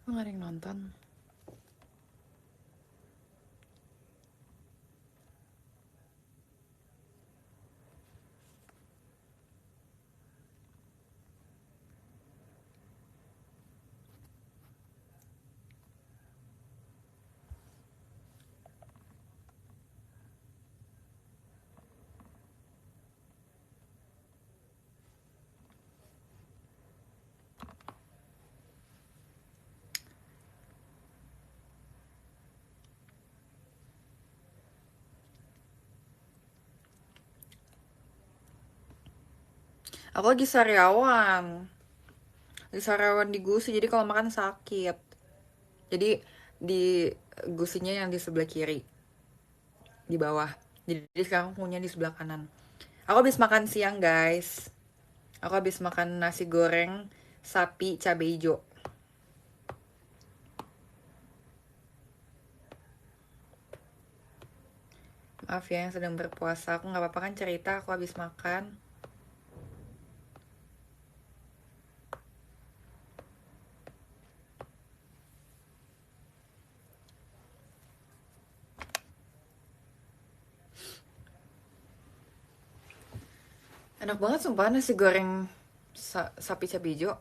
Nggak ada yang nonton. Aku lagi sariawan. Lagi sariawan di gusi, jadi kalau makan sakit. Jadi di gusinya yang di sebelah kiri, di bawah. Jadi sekarang punya di sebelah kanan. Aku habis makan siang, guys. Aku habis makan nasi goreng sapi cabai hijau. Maaf ya yang sedang berpuasa. Aku nggak apa-apa kan cerita aku habis makan. Enak banget sumpah nasi goreng sapi cabai hijau.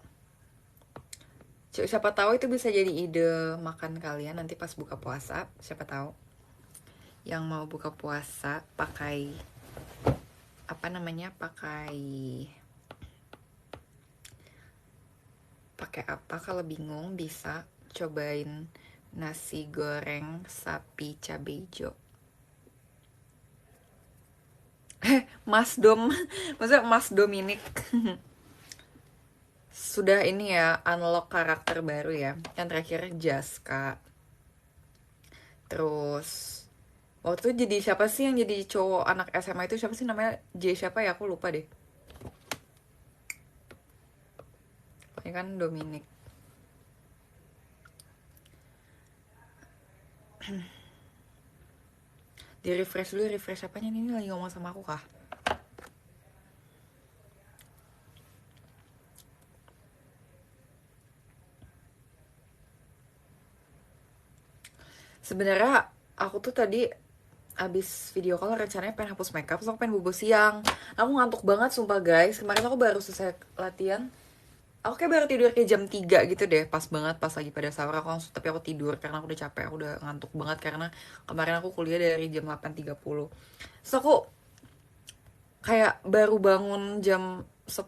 Siapa tahu itu bisa jadi ide makan kalian nanti pas buka puasa. Siapa tahu yang mau buka puasa pakai apa namanya? Pakai apa kalau bingung bisa cobain nasi goreng sapi cabai hijau. Mas Dom, maksudnya Mas Dominic sudah ini ya unlock karakter baru ya. Yang terakhir Jaska. Terus waktu itu jadi siapa sih yang jadi cowok anak SMA itu siapa sih namanya? Siapa ya, aku lupa deh. Pokoknya kan Dominic. Di refresh dulu, refresh apanya nih? Ini lagi ngomong sama aku kah? Sebenarnya aku tuh tadi abis video call rencananya pengen hapus makeup, terus aku pengen bobo siang. Aku ngantuk banget sumpah guys. Kemarin aku baru selesai latihan. Aku kayak baru tidur kayak jam 3 gitu deh. Pas banget pas lagi pada sahur aku langsung, tapi aku tidur karena aku udah capek, aku udah ngantuk banget karena kemarin aku kuliah dari jam 8.30. Terus aku kayak baru bangun jam 10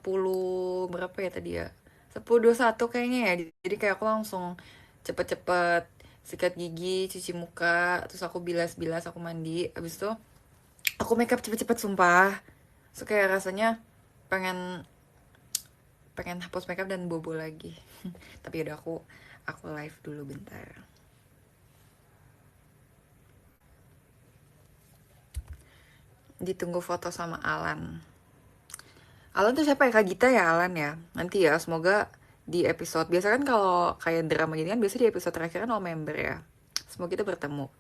berapa ya tadi ya? 10.21 kayaknya ya. Jadi kayak aku langsung cepet-cepet sikat gigi, cuci muka, terus aku bilas-bilas, aku mandi. Abis itu aku makeup cepet-cepet sumpah. So kayak rasanya pengen pengen hapus makeup dan bobo lagi. Tapi udah aku live dulu bentar. Ditunggu foto sama Alan. Alan tuh siapa ya? Kak Gita ya Alan ya. Nanti ya semoga di episode biasa kan kalau kayak drama gini kan biasa di episode terakhir kan all member ya. Semoga kita bertemu.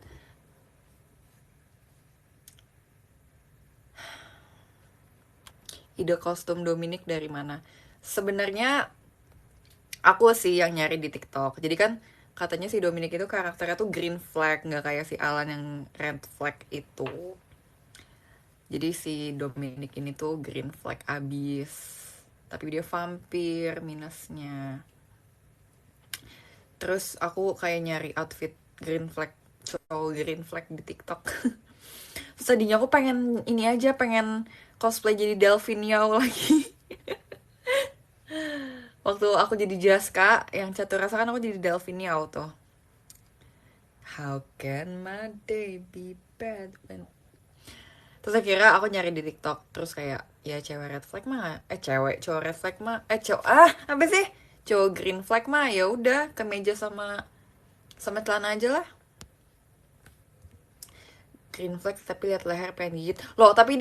Ide kostum Dominic dari mana? Sebenarnya aku sih yang nyari di TikTok. Jadi kan katanya si Dominic itu karakternya tuh green flag, nggak kayak si Alan yang red flag itu. Jadi si Dominic ini tuh green flag abis. Tapi dia vampir minusnya. Terus aku kayak nyari outfit green flag, cowok green flag di TikTok. Terus tadinya aku pengen ini aja, pengen cosplay jadi Delphine Yao lagi. Waktu aku jadi Jaska, yang catur rasa kan aku jadi Delphine Yao tuh. How can my day be bad when... Terus akhirnya aku nyari di TikTok, terus kayak ya cewek red flag mah, cewek cowok red flag mah, cowok apa sih? Cowok green flag mah ya udah kemeja sama celana aja lah. Green flag tapi lihat leher pengen gigit loh, tapi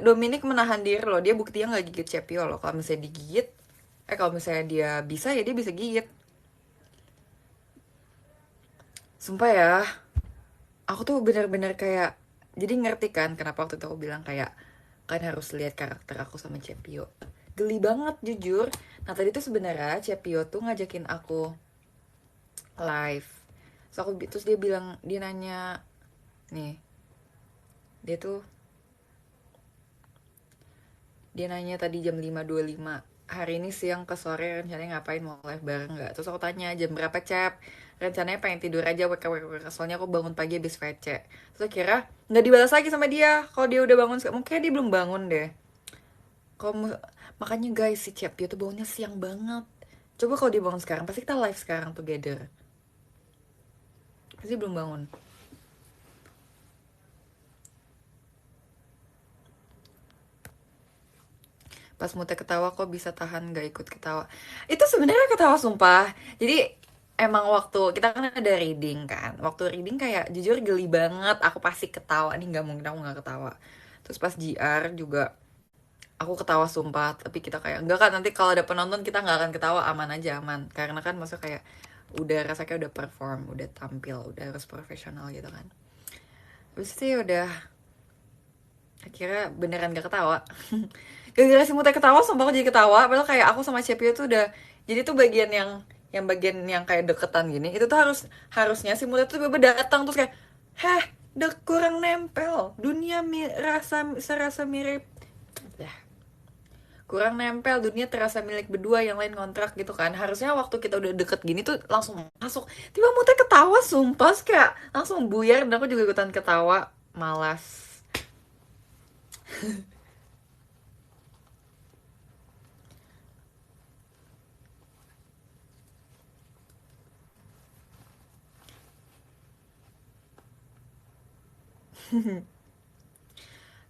Dominic menahan diri loh, dia buktinya nggak gigit Cepio loh. Kalau misalnya digigit, kalau misalnya dia bisa ya dia bisa gigit, sumpah ya. Aku tuh bener-bener kayak jadi ngerti kan kenapa waktu itu aku bilang kayak kan harus lihat karakter aku sama Cepio. Geli banget jujur. Nah tadi tuh sebenarnya Cepio tuh ngajakin aku live. Terus dia bilang, dia nanya nih, dia nanya tadi jam 5.25, hari ini siang ke sore rencananya ngapain, mau live bareng nggak? Terus aku tanya jam berapa, Cep? Rencananya pengen tidur aja, wk, soalnya aku bangun pagi habis VC. Terus kira nggak dibalas lagi sama dia. Kalau dia udah bangun, mungkin dia belum bangun deh. Kalau makanya guys, si Cep dia tuh bangunnya siang banget. Coba kalau dia bangun sekarang, pasti kita live sekarang together. Pasti belum bangun. Pas Mute ketawa kok bisa tahan gak ikut ketawa. Itu sebenarnya ketawa sumpah. Jadi emang waktu kita kan ada reading kan, waktu reading kayak jujur geli banget, aku pasti ketawa nih, nggak mungkin aku nggak ketawa. Terus pas GR juga aku ketawa sumpah, tapi kita kayak enggak kan, nanti kalau ada penonton kita nggak akan ketawa, aman aja, aman, karena kan maksudnya kayak udah rasanya udah perform, udah tampil, udah harus profesional gitu kan. Terus sih udah akhirnya beneran gak ketawa. Gara-gara si Mutai ketawa sumpah aku jadi ketawa, padahal kayak aku sama Cepio tuh udah, jadi tuh bagian yang bagian yang kayak deketan gini itu tuh harusnya si Mutai tuh tiba-tiba datang terus kayak, heh, kurang nempel, dunia serasa mirip ya, kurang nempel, dunia terasa milik berdua, yang lain kontrak gitu kan. Harusnya waktu kita udah deket gini tuh langsung masuk. Tiba Mutai ketawa sumpah, terus kayak langsung buyar, dan aku juga ikutan ketawa. Malas.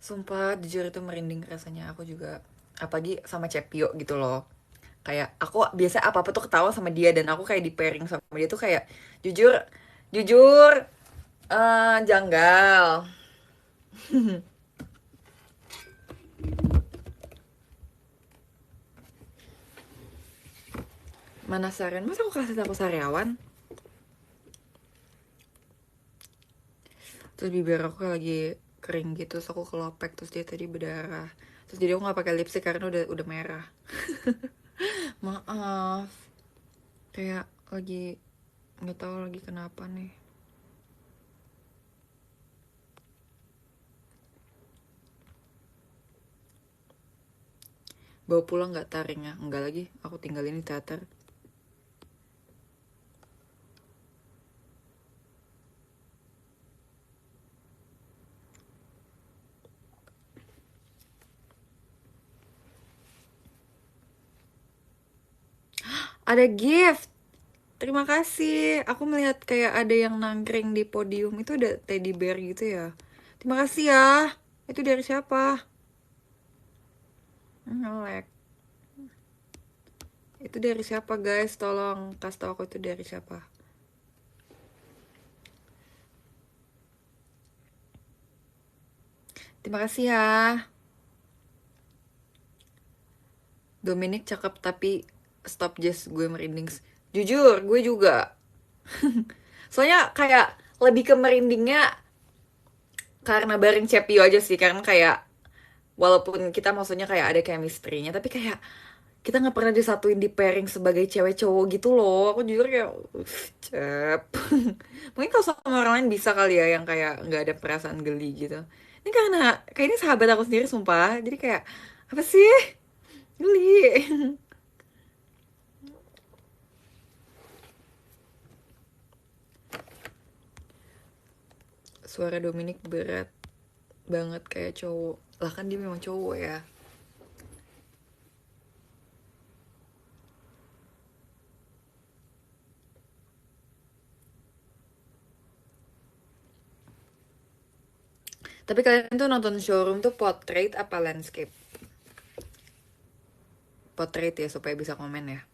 Sumpah jujur itu merinding rasanya, aku juga, apalagi sama Cepio gitu loh. Kayak aku biasa apa-apa tuh ketawa sama dia, dan aku kayak di pairing sama dia tuh kayak jujur, jujur janggal. Mana Sarian? Masa aku kasih aku sariawan? Terus bibir aku lagi kering gitu, terus aku kelopek, terus dia tadi berdarah. Terus jadi aku nggak pakai lipstick karena udah merah. Maaf. Kayak lagi nggak tahu lagi kenapa nih. Bawa pulang nggak taringnya? Enggak lagi, aku tinggalin di teater. Ada gift. Terima kasih. Aku melihat kayak ada yang nangkring di podium. Itu ada teddy bear gitu ya. Terima kasih ya. Itu dari siapa? Ngelek. Itu dari siapa guys? Tolong kasih tau aku itu dari siapa. Terima kasih ya. Dominic cakep tapi stop Jess, gue merinding. Jujur, gue juga. Soalnya kayak lebih ke merindingnya karena bareng Cepio aja sih, karena kayak walaupun kita maksudnya kayak ada chemistry-nya, tapi kayak kita nggak pernah disatuin di pairing sebagai cewek cowok gitu loh. Aku jujur kayak Cep. Mungkin kalau sama orang lain bisa kali ya, yang kayak nggak ada perasaan geli gitu. Ini karena kayak ini sahabat aku sendiri sumpah, jadi kayak apa sih, geli. Suara Dominic berat banget kayak cowok. Lah kan dia memang cowok ya. Tapi kalian tuh nonton showroom tuh portrait apa landscape? Portrait ya, supaya bisa komen ya.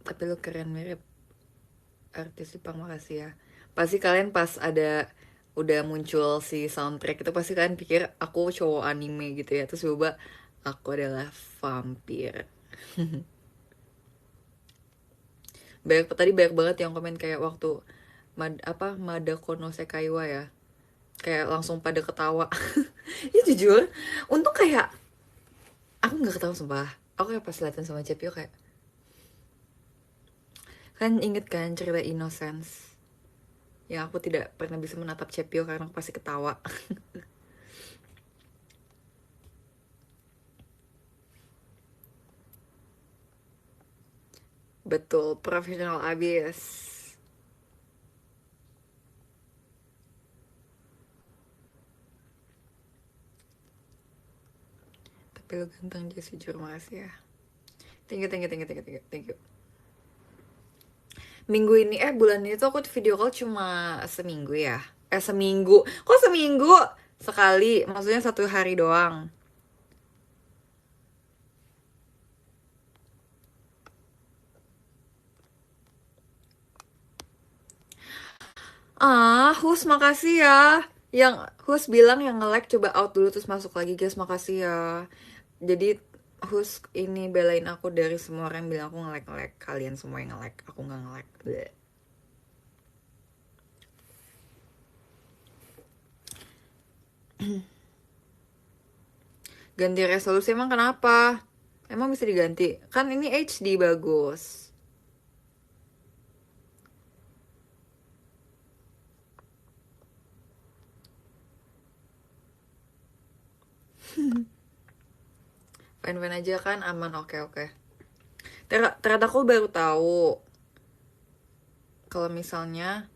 Tapi lu keren, mirip artis Jepang, makasih ya. Pasti kalian pas ada udah muncul si soundtrack itu pasti kalian pikir aku cowok anime gitu ya. Terus coba aku adalah vampir. Banyak banget yang komen kayak waktu Madako no Sekaiwa ya. Kayak langsung pada ketawa. Ya jujur, untung kayak aku nggak ketawa sumpah. Aku kayak pas latihan sama Cepio kayak Kan inget kan cerita Innocence yang aku tidak pernah bisa menatap Cepio karena aku pasti ketawa. Betul, profesional abis. Tapi lo ganteng Jess, jujur, makasih ya. Thank you, thank you, thank you, thank you, thank you, thank you. Minggu ini, bulan ini tuh aku video call cuma seminggu ya. Seminggu. Kok seminggu? Sekali, maksudnya 1 hari doang. Hus, makasih ya. Yang Hus bilang yang nge-like coba out dulu terus masuk lagi, guys. Makasih ya. Jadi Hus ini belain aku dari semua orang yang bilang aku nge-like. Kalian semua yang nge-like, aku nggak nge-like. Bleh. Ganti resolusi emang kenapa? Emang bisa diganti? Kan ini HD bagus. Fine-fine aja kan, aman, oke. Ternyata aku baru tahu kalau misalnya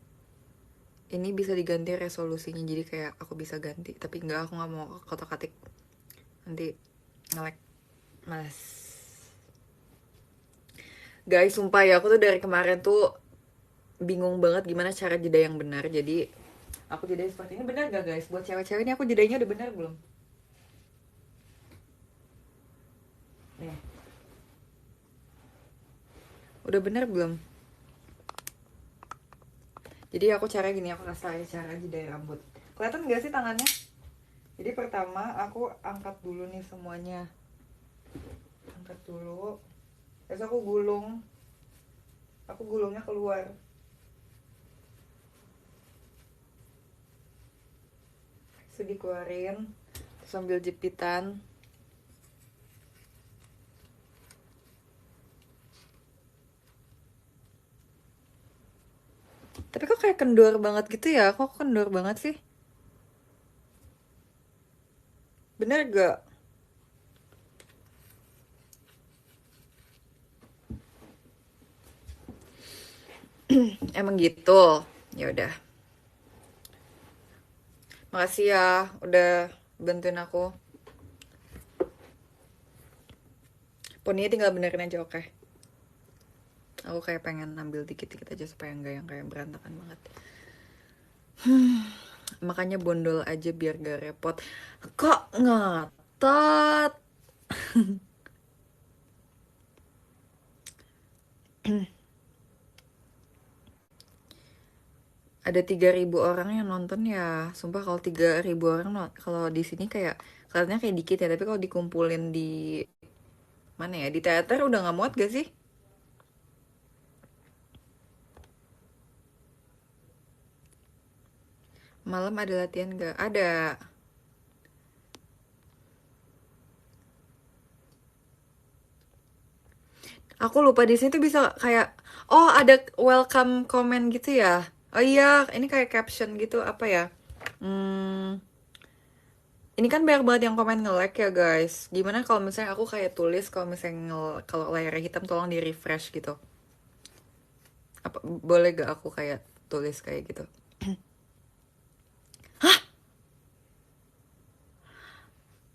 ini bisa diganti resolusinya, jadi kayak aku bisa ganti. Tapi enggak, aku nggak mau kotak-katik. Nanti nge-lag, males. Guys, sumpah ya, aku tuh dari kemarin tuh bingung banget gimana cara jeda yang benar. Jadi aku jeda seperti ini, benar gak guys? Buat cewek-cewek ini aku jedanya udah benar belum? Nih, udah benar belum? Jadi aku cara gini, aku kasih aja cara jeda rambut. Kelihatan gak sih tangannya? Jadi pertama aku angkat dulu nih semuanya. Angkat dulu. Terus aku gulung. Aku gulungnya keluar. Terus dikeluarin. Terus ambil jepitan. Tapi kok kayak kendor banget gitu ya? Kok kendor banget sih? Bener gak? Emang gitu. Ya udah. Makasih ya udah bantuin aku. Poninya tinggal benerin aja, oke? Aku kayak pengen ambil dikit-dikit aja supaya enggak yang kayak berantakan banget. Makanya bondol aja biar gak repot. Kok ngotot? Ada 3.000 orang yang nonton ya. Sumpah kalau 3.000 orang kalau di sini kayak kelihatannya kayak dikit ya, tapi kalau dikumpulin di mana ya, di teater udah nggak muat gak sih? Malam ada latihan gak? Ada. Aku lupa di sini tuh bisa kayak, oh ada welcome comment gitu ya. Oh iya, ini kayak caption gitu apa ya? Hmm, ini kan banyak banget yang komen nge-like ya guys. Gimana kalau misalnya aku kayak tulis kalau misalnya kalau layarnya hitam tolong di refresh gitu. Apa boleh gak aku kayak tulis kayak gitu?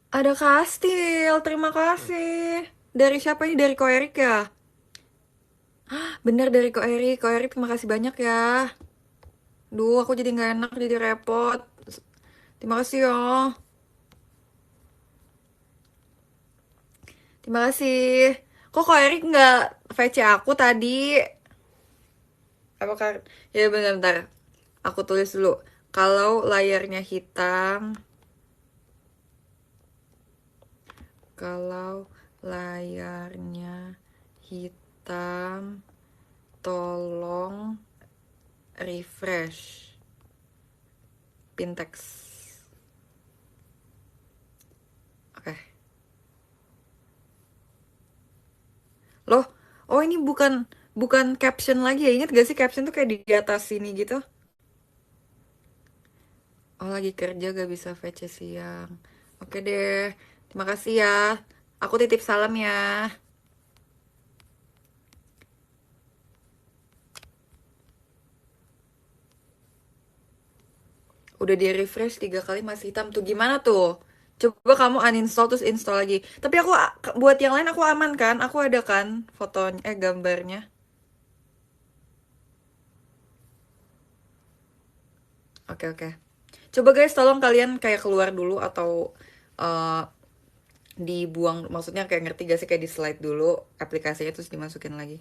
Ada kastil, terima kasih. Dari siapa ini? Dari Ko Erik ya? Bener dari Ko Erik. Ko Erik terima kasih banyak ya. Duh, aku jadi nggak enak, jadi repot. Terima kasih ya. Terima kasih. Kok Ko Erik nggak VC aku tadi? Apakah ya bentar. Aku tulis dulu. Kalau layarnya hitam, kalau layarnya hitam, tolong refresh Pintex. Oke. Loh, oh ini bukan Bukan caption lagi ya, inget gak sih caption tuh kayak di atas sini gitu? Oh lagi kerja gak bisa VC siang. Oke deh, terima kasih ya. Aku titip salam ya. Udah di refresh 3 kali masih hitam tuh, gimana tuh? Coba kamu uninstall terus install lagi. Tapi aku buat yang lain aku aman kan? Aku ada kan fotonya, gambarnya. Oke oke. Coba guys, tolong kalian kayak keluar dulu atau eh, dibuang. Maksudnya kayak ngerti gak sih, kayak di slide dulu aplikasinya terus dimasukin lagi.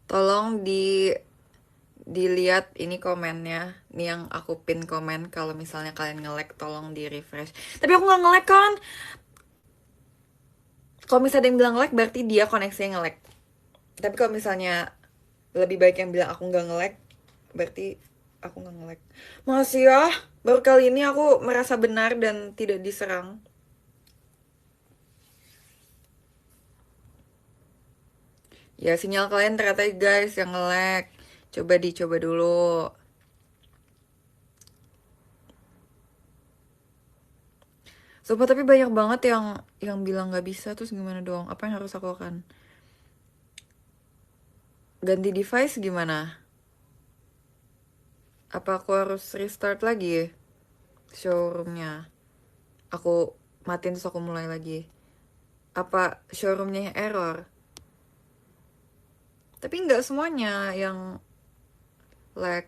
Tolong dilihat ini komennya. Nih yang aku pin komen, kalau misalnya kalian nge-lag tolong di refresh. Tapi aku nggak nge-lag kan? Kalau misalnya ada yang bilang lag berarti dia koneksinya nge-lag. Tapi kalau misalnya lebih baik yang bilang aku nggak nge-lag, berarti aku nggak nge-lag. Makasih ya, baru kali ini aku merasa benar dan tidak diserang. Ya sinyal kalian ternyata guys yang nge-lag. Coba dicoba dulu. Sumpah tapi banyak banget yang bilang nggak bisa, terus gimana dong? Apa yang harus aku lakukan? Ganti device gimana? Apa aku harus restart lagi ya showroomnya? Aku matiin terus aku mulai lagi. Apa showroomnya yang error? Tapi nggak semuanya yang lag.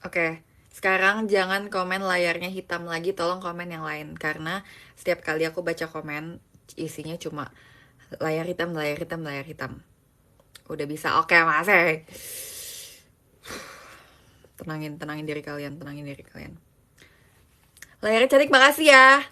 Oke, sekarang jangan komen layarnya hitam lagi, tolong komen yang lain. Karena setiap kali aku baca komen, isinya cuma layar hitam, layar hitam, layar hitam. Udah bisa, oke mas. Tenangin diri kalian, tenangin diri kalian. Layarnya cantik, makasih ya.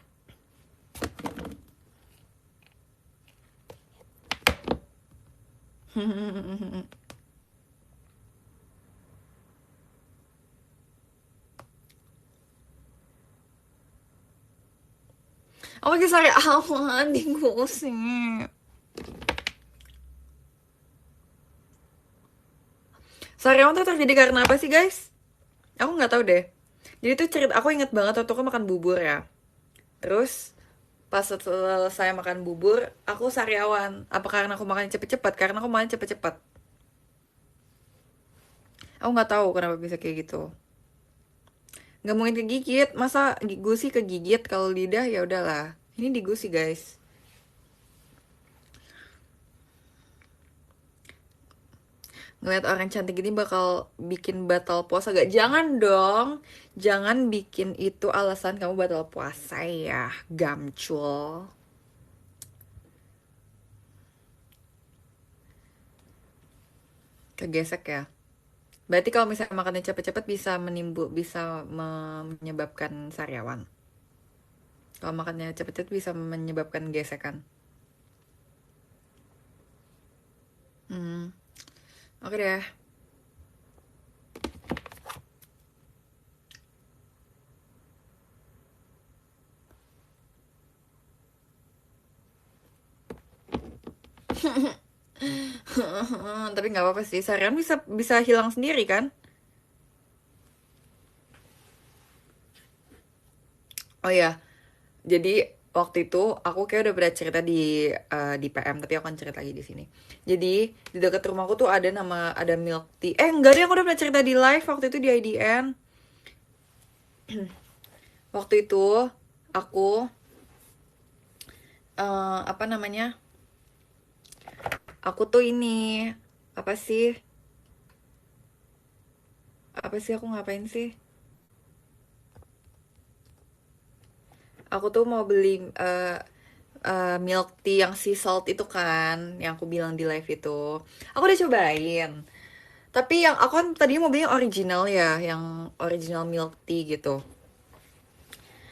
Aku lagi sari awan di gosip. Sariawan tuh terjadi karena apa sih guys? Aku nggak tahu deh. Jadi tuh cerita, aku inget banget waktu aku makan bubur ya. Terus pas selesai makan bubur, aku sariawan. Apa karena aku makan cepet-cepet? Karena aku makan cepet-cepet. Aku nggak tahu kenapa bisa kayak gitu. Nggak mungkin kegigit. Masa gusi kegigit, kalau lidah ya udahlah. Ini di gusi guys. Ngeliat orang cantik ini bakal bikin batal puasa gak? Jangan dong. Jangan bikin itu alasan kamu batal puasa ya, gamcul. Kegesek ya. Berarti kalau misalnya makannya cepet-cepet bisa menyebabkan sariawan. Kalau makannya cepet-cepet bisa menyebabkan gesekan. Hmm, oke deh. Tapi nggak apa-apa sih, sariawan bisa bisa hilang sendiri kan? Oh ya, jadi waktu itu aku kayak udah pernah cerita di PM, tapi aku akan cerita lagi di sini. Jadi di dekat rumahku tuh ada milk tea. Enggak deh, aku udah pernah cerita di live waktu itu di IDN. Waktu itu aku apa namanya? Aku tuh ini apa sih? Apa sih aku ngapain sih? Aku tuh mau beli milk tea yang sea salt itu kan, yang aku bilang di live itu. Aku udah cobain. Tapi yang aku kan tadinya mau beli yang original ya, yang original milk tea gitu.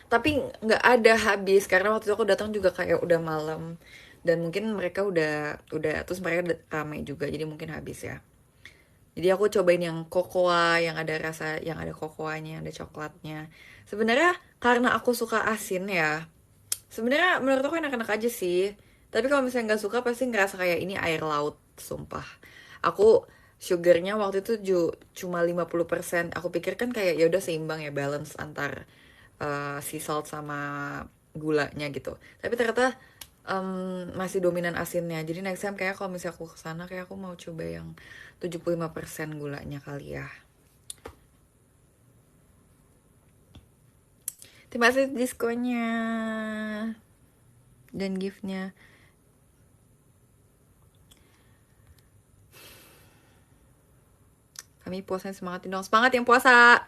Tapi nggak ada, habis karena waktu itu aku datang juga kayak udah malam, dan mungkin mereka udah terus mereka udah ramai juga, jadi mungkin habis ya. Jadi aku cobain yang cocoa, yang ada rasa, yang ada cocoanya, ada coklatnya. Sebenarnya karena aku suka asin ya. Sebenarnya menurut aku enak-enak aja sih. Tapi kalau misalnya nggak suka pasti ngerasa kayak ini air laut, sumpah. Aku sugarnya waktu itu cuma 50%. Aku pikir kan kayak ya udah seimbang ya, balance antar sea salt sama gulanya gitu. Tapi ternyata masih dominan asinnya. Jadi next time kayak kalau misalnya aku kesana kayak aku mau coba yang 75% gulanya kali ya. Terima kasih diskonnya dan giftnya. Kami puasanya semangatin dong. Semangat yang puasa.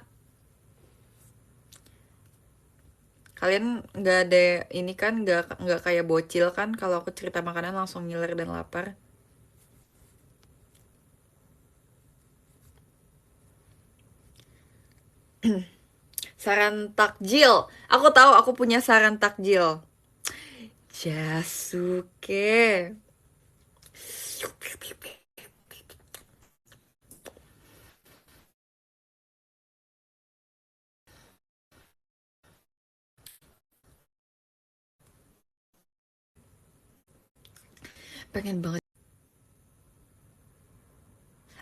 Kalian nggak ada ini kan, nggak kayak bocil kan, kalau aku cerita makanan langsung ngiler dan lapar. Saran takjil. Aku tahu aku punya saran takjil. Jasuke. Pengen banget.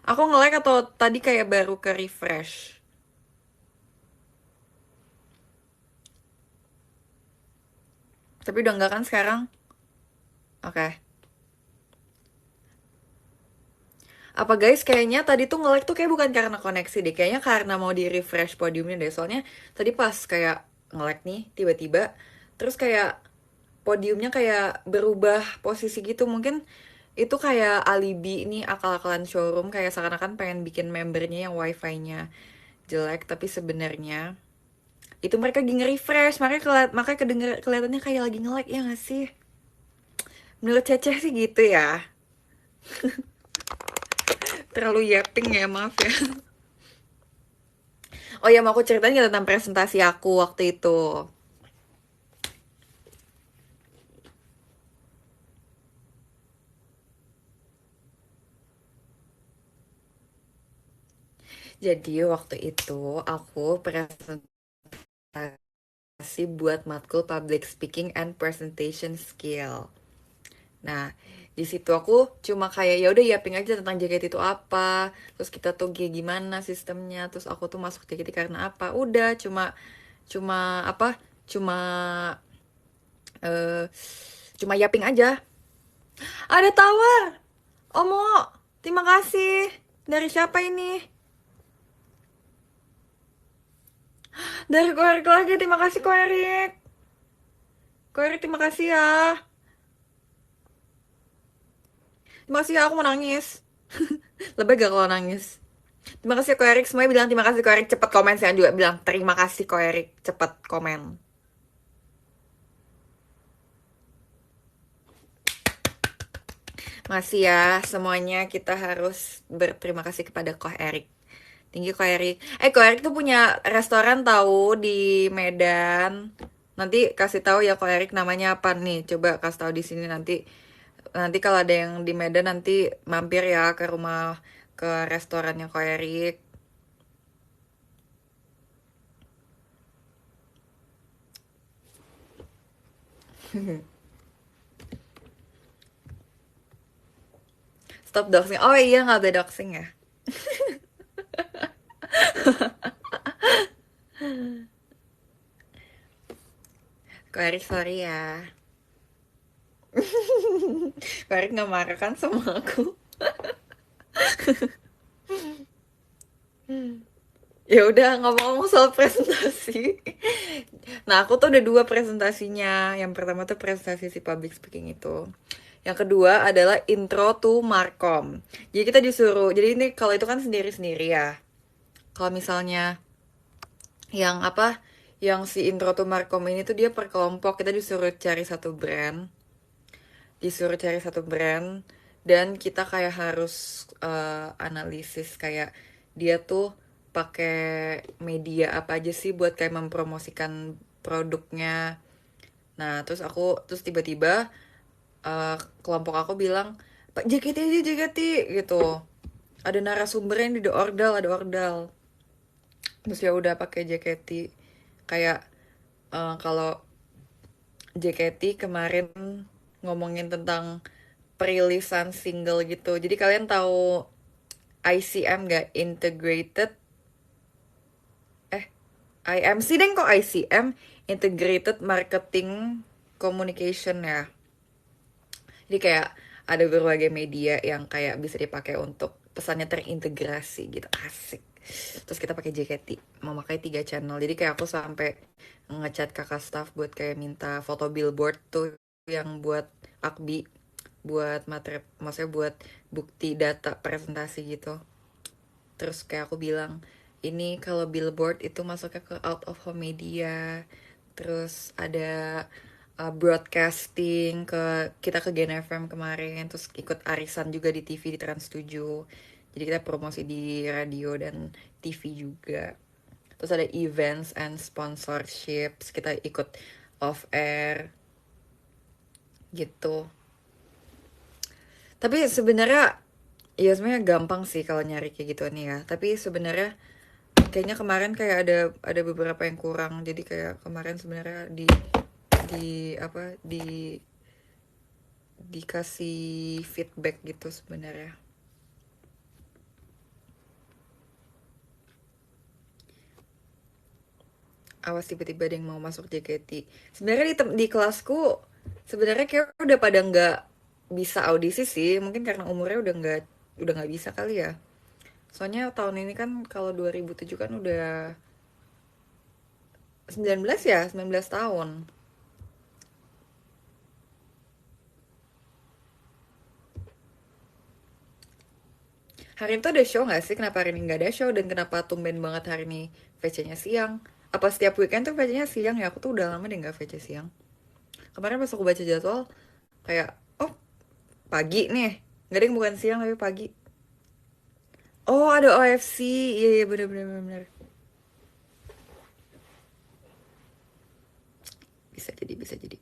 Aku nge-like atau tadi kayak baru ke refresh? Tapi udah enggak kan sekarang? Oke. Okay. Apa guys, kayaknya tadi tuh nge-like tuh kayak bukan karena koneksi deh. Kayaknya karena mau di refresh podiumnya deh. Soalnya tadi pas kayak nge-like nih, tiba-tiba terus kayak podiumnya kayak berubah posisi gitu. Mungkin itu kayak alibi nih, akal-akalan showroom, kayak seakan-akan pengen bikin membernya yang wifi-nya jelek, tapi sebenarnya itu mereka lagi nge-refresh, makanya kelihatannya kayak lagi nge-like, ya nggak sih? Menurut Ceceh sih gitu ya. Terlalu yapping ya, maaf ya. Oh ya, mau aku ceritain nggak tentang presentasi aku waktu itu. Jadi waktu itu aku presentasi buat matkul public speaking and presentation skill. Nah, di situ aku cuma kayak ya udah yaping aja tentang JKT itu apa, terus kita tuh kayak gimana sistemnya, terus aku tuh masuk JKT karena apa. Udah cuma cuma apa? Cuma eh cuma yaping aja. Ada tawar. Omo, terima kasih. Dari siapa ini? Dari Ko Erik lagi. Terima kasih Ko Erik. Ko Erik, terima kasih ya. Terima kasih ya, aku mau nangis. Lebih gak kalau nangis? Terima kasih Ko Erik. Semuanya bilang terima kasih Ko Erik. Cepet komen, saya juga bilang terima kasih Ko Erik. Cepet komen. Masih ya, semuanya kita harus berterima kasih kepada Ko Erik. Tinggi Ko Erik. Ko Erik tuh punya restoran tahu di Medan. Nanti kasih tahu ya Ko Erik namanya apa nih. Coba kasih tahu di sini nanti. Nanti kalau ada yang di Medan nanti mampir ya ke rumah, ke restorannya Ko Erik. Stop doxing. Oh iya, nggak boleh doxing ya. Kak Erik sorry ya. Kak Erik nggak marah kan sama aku? Ya udah ngomong-ngomong soal presentasi. Nah aku tuh ada dua presentasinya. Yang pertama tuh presentasi si public speaking itu. Yang kedua adalah intro to Markom. Jadi kita disuruh, jadi ini kalau itu kan sendiri-sendiri ya. Kalau misalnya yang apa, yang si intro to Markom ini tuh dia per kelompok, kita disuruh cari satu brand. Disuruh cari satu brand. Dan kita kayak harus analisis kayak dia tuh pakai media apa aja sih buat kayak mempromosikan produknya. Nah, terus tiba-tiba kelompok aku bilang, Pak JKT aja JKT gitu. Ada narasumbernya di The Ordal, ada Ordal. Terus ya udah pakai JKT. Kayak kalau JKT kemarin ngomongin tentang perilisan single gitu. Jadi kalian tahu ICM gak? Integrated IMC deh kok ICM, Integrated Marketing Communication ya. Jadi kayak ada berbagai media yang kayak bisa dipakai untuk pesannya terintegrasi gitu, asik. Terus kita pakai JKT, memakai 3 channel. Jadi kayak aku sampai ngechat kakak staff buat kayak minta foto billboard tuh yang buat Akbi, buat materi, maksudnya buat bukti data presentasi gitu. Terus kayak aku bilang, ini kalau billboard itu masuknya ke out of home media. Terus ada broadcasting ke kita ke Gen FM kemarin, terus ikut arisan juga di TV di Trans 7. Jadi kita promosi di radio dan TV juga. Terus ada events and sponsorships, kita ikut off air gitu. Tapi sebenarnya ya sebenarnya gampang sih kalau nyari kayak gitu nih ya. Tapi sebenarnya kayaknya kemarin kayak ada beberapa yang kurang. Jadi kayak kemarin sebenarnya di apa dikasih feedback gitu sebenarnya. Awas tiba-tiba ada yang mau masuk JKT. Sebenarnya di kelasku sebenarnya kayak udah pada nggak bisa audisi sih. Mungkin karena umurnya udah nggak bisa kali ya. Soalnya tahun ini kan kalau 2007 kan udah 19 ya, 19 tahun. Hari ini tuh ada show nggak sih? Kenapa hari ini nggak ada show? Dan kenapa tumben banget hari ini VC-nya siang? Apa setiap weekend tuh VC-nya siang ya? Aku tuh udah lama deh nggak VC siang. Kemarin pas aku baca jadwal, kayak, oh pagi nih. Nggak deh, bukan siang tapi pagi. Oh ada OFC. Iya, iya bener-bener. Bener. Bisa jadi, bisa jadi.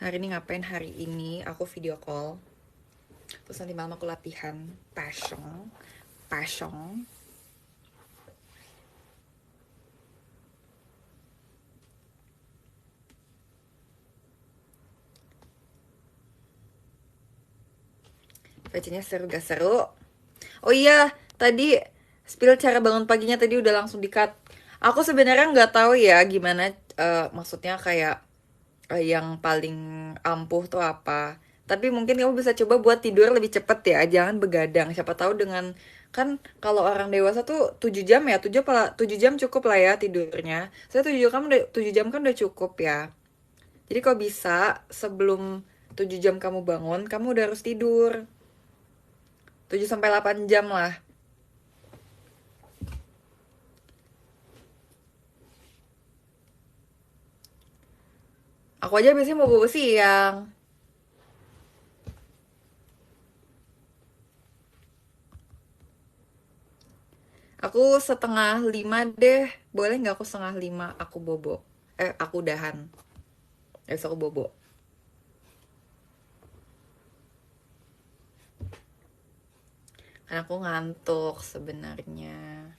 Hari ini ngapain hari ini? Aku video call. Terus nanti malam aku latihan passion. Passion. Bacanya seru gak seru? Oh iya, tadi spill cara bangun paginya tadi udah langsung di-cut. Aku sebenarnya nggak tahu ya gimana maksudnya kayak yang paling ampuh tuh apa. Tapi mungkin kamu bisa coba buat tidur lebih cepet ya, jangan begadang. Siapa tahu dengan kan kalau orang dewasa tuh 7 jam ya, 7 jam cukup lah ya tidurnya. Saya 7 jam kan udah cukup ya. Jadi kalau bisa sebelum 7 jam kamu bangun, kamu udah harus tidur. 7 sampai 8 jam lah. Aku aja biasanya mau bobo siang. Aku 4:30 deh. Boleh nggak aku 4:30 aku bobo? Aku udahan. Besok aku bobo. Karena aku ngantuk sebenarnya.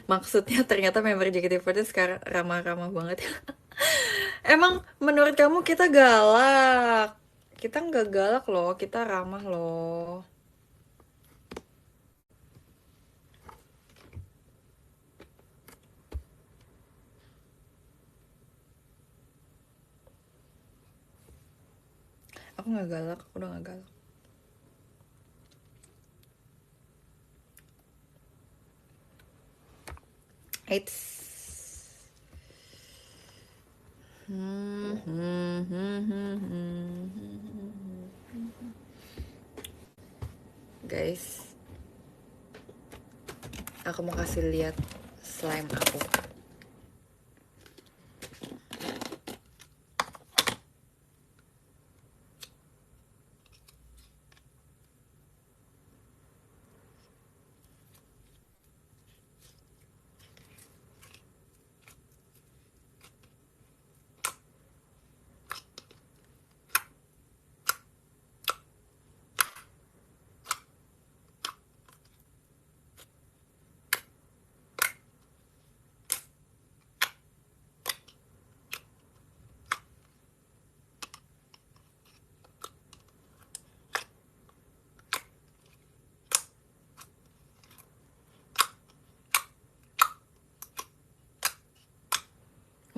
Maksudnya ternyata member JKT48 sekarang ramah-ramah banget. Emang menurut kamu kita galak? Kita nggak galak loh, kita ramah loh. Aku nggak galak, aku udah nggak galak. It's guys, aku mau kasih lihat slime aku.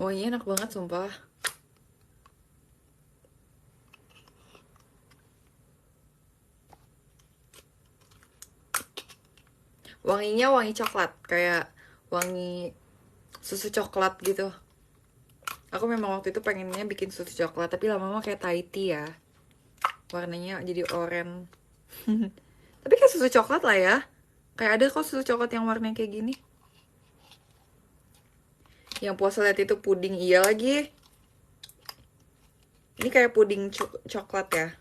Oh iya, enak banget sumpah. Wanginya wangi coklat, kayak wangi susu coklat gitu. Aku memang waktu itu pengennya bikin susu coklat, tapi lama-lama kayak Thai tea ya. Warnanya jadi oranye. Tapi kayak susu coklat lah ya. Kayak ada kok susu coklat yang warnanya kayak gini. Yang puasa lihat itu puding, iya lagi. Ini kayak puding coklat ya.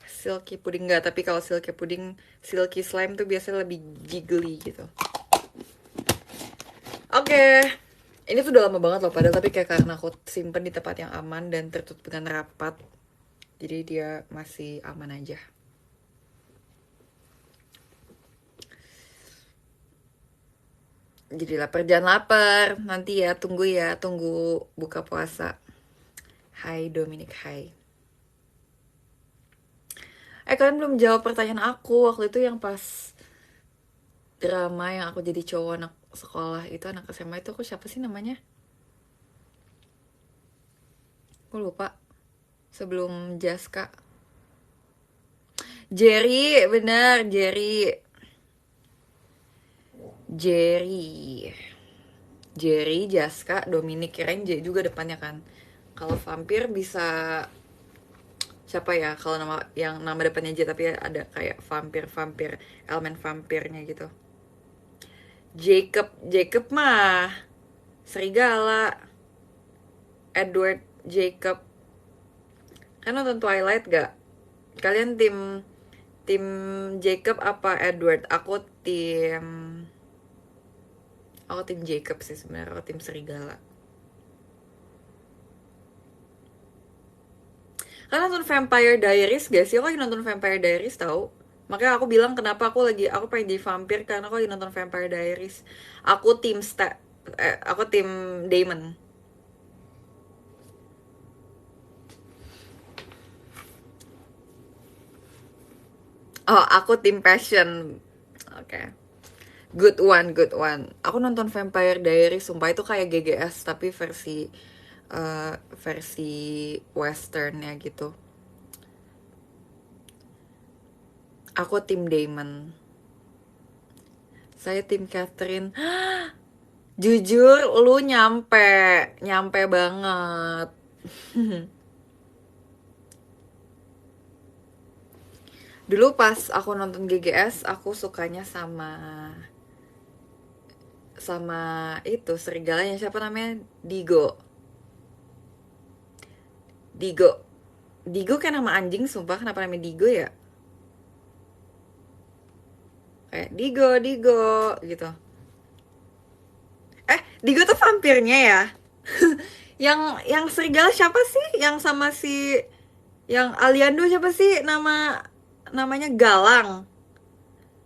Silky puding enggak, tapi kalau silky puding, silky slime tuh biasanya lebih jiggly gitu. Oke. Ini tuh udah lama banget loh padahal, tapi kayak karena aku simpen di tempat yang aman dan tertutup dengan rapat. Jadi dia masih aman aja. Jadi lapar, jangan lapar. Nanti ya, tunggu buka puasa. Hai Dominic, hai. Kalian belum jawab pertanyaan aku waktu itu yang pas drama yang aku jadi cowok anak sekolah itu, anak SMA itu, aku siapa sih namanya? Aku lupa. Sebelum Jaska. Jerry, bener, Jerry. Jerry, Jaska, Dominic, kirain J juga depannya kan. Kalau vampir bisa siapa ya? Kalau nama yang nama depannya J tapi ada kayak vampir elemen vampirnya gitu. Jacob mah serigala. Edward Jacob. Kan nonton Twilight gak? Kalian tim Jacob apa Edward? Aku tim Jacob sih sebenarnya. Aku tim serigala. Kalian nonton Vampire Diaries gak sih? Aku lagi nonton Vampire Diaries tau. Makanya aku bilang kenapa aku pengen jadi vampir, karena aku lagi nonton Vampire Diaries. Aku tim Damon. Oh, aku tim Passion. Oke. Good one, good one. Aku nonton Vampire Diaries, sumpah itu kayak GGS tapi versi westernnya gitu. Aku tim Damon. Saya tim Catherine. Jujur, lu nyampe banget. Dulu pas aku nonton GGS, aku sukanya sama itu serigalanya, siapa namanya? Digo. Digo kan nama anjing, sumpah, kenapa namanya Digo ya? Kayak Digo gitu. Digo tuh vampirnya ya. Yang serigala siapa sih? Yang sama si yang Aliando siapa sih? Namanya Galang.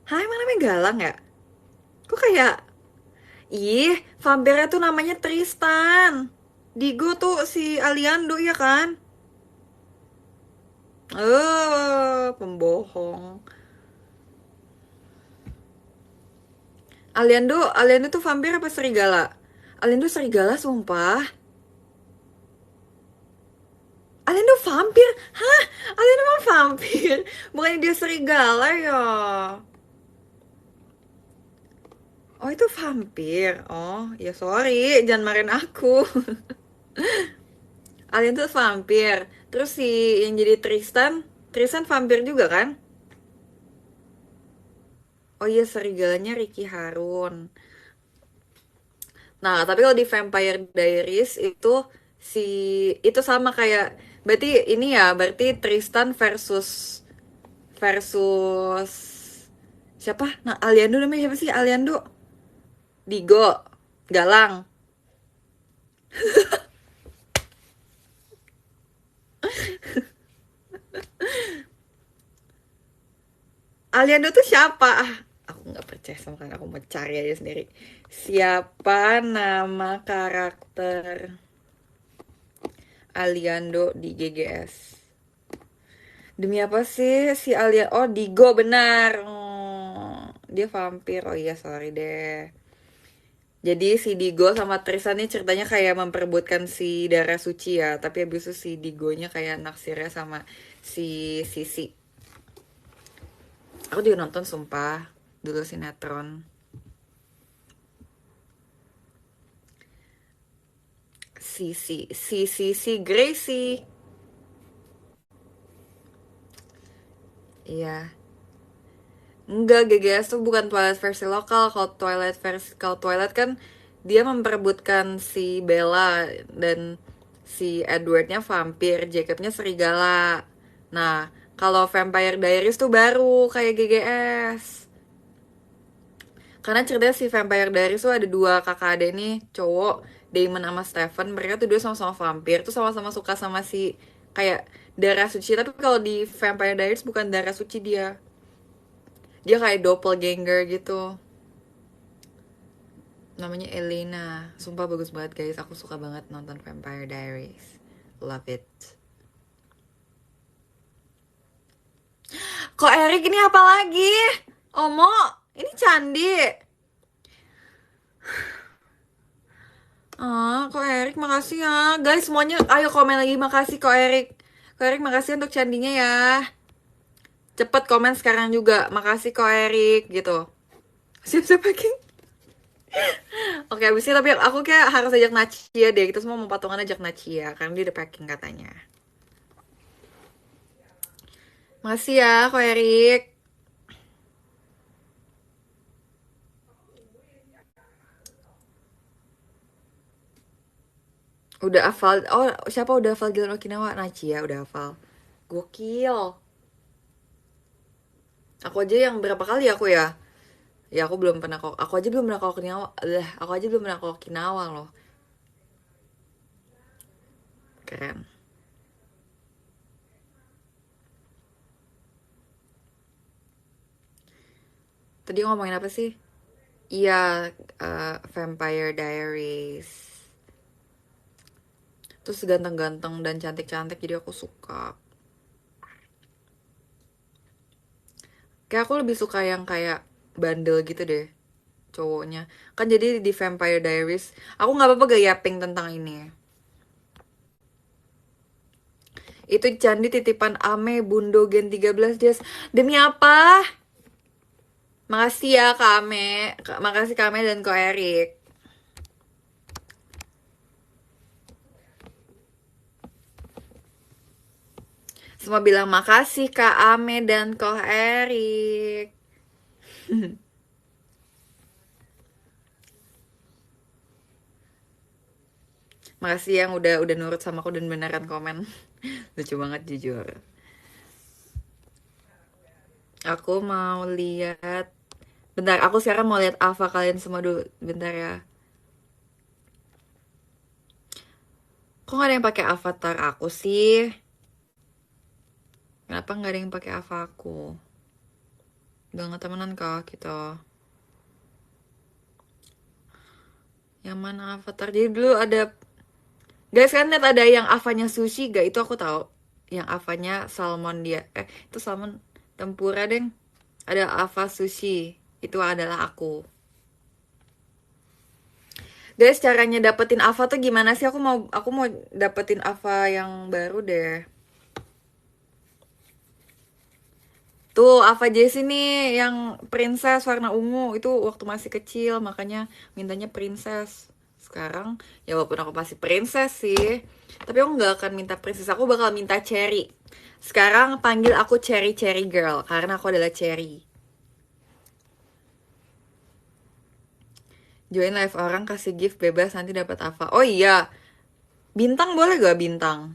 Hah, emang namanya Galang ya? Kok kayak Ih, vampirnya tuh namanya Tristan. Digo tuh si Aliando ya kan? Pembohong. Aliando tuh vampir apa serigala? Aliando serigala sumpah. Aliando vampir? Hah? Aliando emang vampir? Bukannya dia serigala ya? Oh itu vampir. Oh ya sorry, jangan marahin aku. Alien tuh vampir. Terus si yang jadi Tristan, Tristan vampir juga kan? Oh iya serigalanya Ricky Harun. Nah, tapi kalau di Vampire Diaries itu si itu sama kayak berarti ini ya, berarti Tristan versus siapa? Nah, Aliando namanya siapa sih? Aliando, Digo, Galang. Aliando tuh siapa? Ah, aku nggak percaya sama kalian. Aku mau cari aja sendiri. Siapa nama karakter Aliando di GGS? Demi apa sih si Alia? Oh, Digo benar. Oh, dia vampir. Oh iya, sorry deh. Jadi si Digo sama Tristan ini ceritanya kayak memperebutkan si darah suci ya. Tapi abis itu si Digonya kayak naksirnya sama si Sisi. Aku juga nonton sumpah. Dulu sinetron. Si Gracie. Iya. Enggak, GGS tuh bukan Twilight versi lokal. Kalau Twilight kan dia memperebutkan si Bella dan si Edwardnya vampir, Jacobnya serigala. Nah, kalau Vampire Diaries tuh baru kayak GGS. Karena ceritanya si Vampire Diaries tuh ada dua kakak adik nih, cowok, Damon sama Stephen. Mereka tuh dua sama-sama vampir, tuh sama-sama suka sama si kayak darah suci. Tapi kalau di Vampire Diaries bukan darah suci dia. Dia kayak doppelganger gitu. Namanya Elena. Sumpah bagus banget guys. Aku suka banget nonton Vampire Diaries. Love it. Kok Eric ini apa lagi? Omo, ini candi. Kok Eric makasih ya. Guys semuanya ayo komen lagi makasih kok Eric. Kok Eric makasih untuk candinya ya. Cepet komen sekarang juga. Makasih kok Eric gitu. Siap-siap packing. Oke abis ini tapi aku kayak harus ajak Nachia deh. Kita semua mau patungan ajak Nachia. Karena dia udah packing katanya. Makasih ya kok Eric. Udah hafal. Oh siapa udah hafal Gilan Okinawa? Nachia udah hafal. Gokil. Aku aja yang berapa kali aku ya? Ya aku belum pernah kok. Aku aja belum pernah ke Okinawa. Aku aja belum pernah ke Okinawa loh. Keren. Tadi ngomongin apa sih? Iya, Vampire Diaries. Terus ganteng-ganteng dan cantik-cantik jadi aku suka. Kayak aku lebih suka yang kayak bandel gitu deh cowoknya. Kan jadi di Vampire Diaries, aku nggak apa-apa gak yaping tentang ini. Itu candi titipan Ame Bundo Gen 13 Jas. Demi apa? Makasih ya Kak Ame. Makasih Kak Ame dan Ko Erik. Semua bilang makasih Kak Ame dan Ko Erik. Makasih yang udah nurut sama aku dan beneran komen. Lucu banget jujur. Aku mau lihat. Bentar, aku sekarang mau lihat Alpha kalian semua dulu. Bentar ya. Kok gak ada yang pakai avatar aku sih? Kenapa nggak ada yang pakai Ava aku? Udah nggak temenan kah kita? Yang mana Avatar? Jadi dulu ada, guys kan lihat ada yang Avanya sushi gak? Itu aku tahu. Yang Avanya salmon dia. Itu salmon tempura, deng. Ada Ava sushi. Itu adalah aku. Guys, caranya dapetin Ava tuh gimana sih? Aku mau dapetin Ava yang baru deh. Tuh, Ava Jessie nih yang princess warna ungu. Itu waktu masih kecil, makanya mintanya princess. Sekarang, ya walaupun aku masih princess sih, tapi aku nggak akan minta princess. Aku bakal minta cherry. Sekarang panggil aku Cherry Cherry Girl, karena aku adalah Cherry. Join live orang, kasih gift bebas, nanti dapat Ava. Oh iya, bintang boleh gak bintang?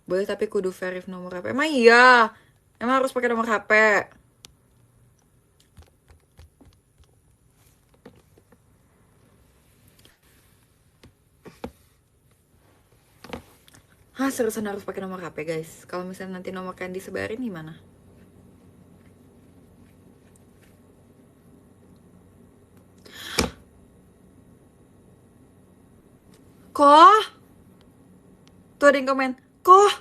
Boleh tapi kudu verif nomor HP. Emang iya? Emang harus pakai nomor HP? Hah, seriusan harus pakai nomor HP, guys? Kalau misalnya nanti nomor kalian disebarin gimana? Kok? Tuh ada yang komen. Kok?